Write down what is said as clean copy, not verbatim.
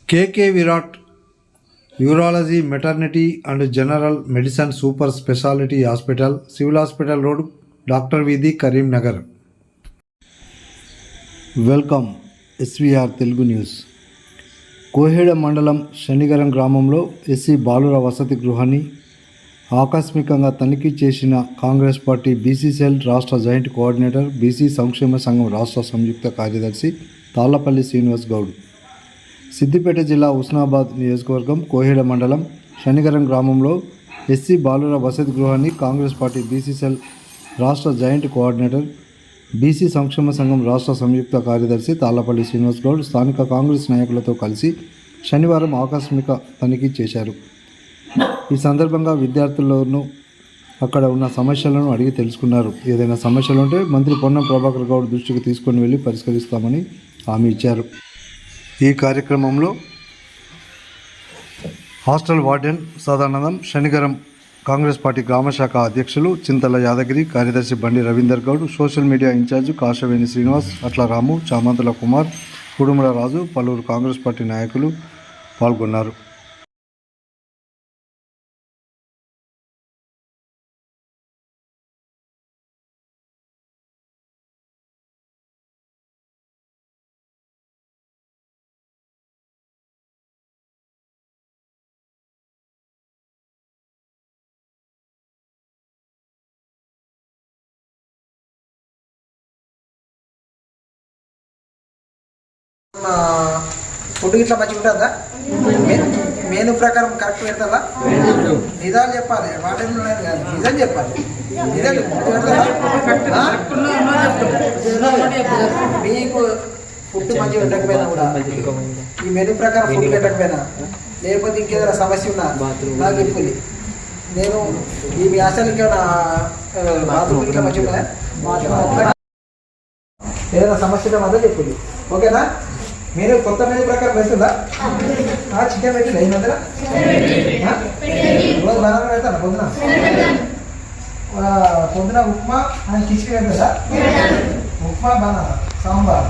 KK Virat Urology, Maternity and General Medicine Super Speciality Hospital, Civil Hospital Road, Dr. Vidhi, Karimnagar. Welcome SVR Telugu news. Koheda మండలం శనిగరం గ్రామంలో SC బాలుర వసతి గృహాన్ని ఆకస్మికంగా తనిఖీ చేసిన కాంగ్రెస్ పార్టీ బీసీ సెల్ రాష్ట్ర జాయింట్ కోఆర్డినేటర్, బీసీ సంక్షేమ సంఘం రాష్ట్ర సంయుక్త కార్యదర్శి తాళ్లపల్లి శ్రీనివాస్ గౌడ్. సిద్దిపేట జిల్లా హుస్నాబాద్ నియోజకవర్గం కోహెడ మండలం శనిగరం గ్రామంలో ఎస్సీ బాలుర వసతి గృహాన్ని కాంగ్రెస్ పార్టీ బీసీ సెల్ రాష్ట్ర జాయింట్ కోఆర్డినేటర్, బీసీ సంక్షేమ సంఘం రాష్ట్ర సంయుక్త కార్యదర్శి తాళ్లపల్లి శ్రీనివాస్ గౌడ్ స్థానిక కాంగ్రెస్ నాయకులతో కలిసి శనివారం ఆకస్మిక తనిఖీ చేశారు. ఈ సందర్భంగా విద్యార్థులను అక్కడ ఉన్న సమస్యలను అడిగి తెలుసుకున్నారు. ఏదైనా సమస్యలు ఉంటే మంత్రి పొన్నం ప్రభాకర్ గౌడ్ దృష్టికి తీసుకొని వెళ్ళి పరిష్కరిస్తామని హామీ ఇచ్చారు. ఈ కార్యక్రమంలో hostel warden Sadanandam, Shanigaram Congress party గ్రామశాఖ అధ్యక్షులు చింతల యాదగిరి, కార్యదర్శి Bandi Ravinder Goud, social media incharge Kashaveni Srinivas, Atla Ramu, చామంతుల Kumar, Kudumula రాజు, పలువురు కాంగ్రెస్ పార్టీ నాయకులు పాల్గొన్నారు. ఫుడ్ ఇట్లా మంచిగా ఉంటుందా? మెనూ ప్రకారం కరెక్ట్ పెడతా? నిజాలు చెప్పాలి, వాటిలో నిజం చెప్పాలి. మీకు ఫుడ్ మంచిగా ఉండకపోయినా కూడా ఈ మెనూ ప్రకారం ఫుడ్ పెట్టకపోయినా, లేకపోతే ఇంకేదైనా సమస్య ఉన్నా నాకు చెప్పుది. నేను ఈ మీ హాస్టల్ ఇంకేమైనా బాత్రూమ్ ఇట్లా మంచిగా ఉన్నాయా? ఏదైనా సమస్య మాత్రం చెప్పుది. ఓకేనా? మీరు కొత్త మెనూ ప్రకారం పెడుతుందా? చికెన్ పెట్టిందా ఈ మధ్యన? రోజు బనానా పెడతాను. పొద్దున ఉప్మా అండ్ కిచిడి పెడతా. ఉప్మా, బనానా, సాంబార్.